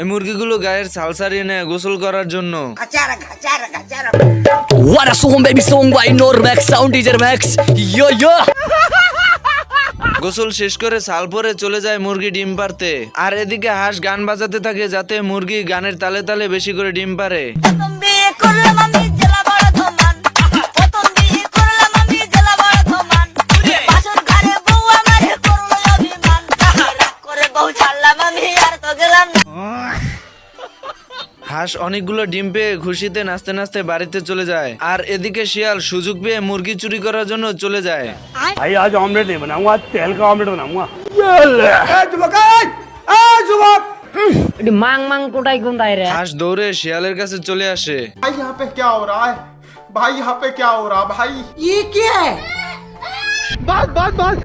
এই মুরগিগুলো গায়ের ছাল ছাড়িয়ে নেয় গোসল করার জন্য। What a song baby song by Normax Sound DJ Max. Yo yo. গোসল শেষ করে ছাল পরে চলে যায় মুরগি ডিম পারতে। আর এদিকে হাঁস গান বাজাতে থাকে যাতে মুরগি গানের তালে তালে বেশি করে ডিম পারে। হাঁস অনেকগুলো ডিম পেয়ে খুশিতে নাচতে নাচতে বাড়িতে চলে যায়। আর এদিকে শিয়াল সুযোগ পেয়ে মুরগি চুরি করার জন্য চলে যায়। भाई आज ऑमलेट नहीं बनाऊंगा, आज तेल का ऑमलेट बनाऊंगा। मांग मांग कोटाई कोटाई रे। হাঁস দৌড়ে শিয়ালের কাছে চলে আসে। भाई यहाँ पे क्या हो रहा है? भाई यहाँ पे क्या हो रहा है भाई? ये क्या है? बस बस बस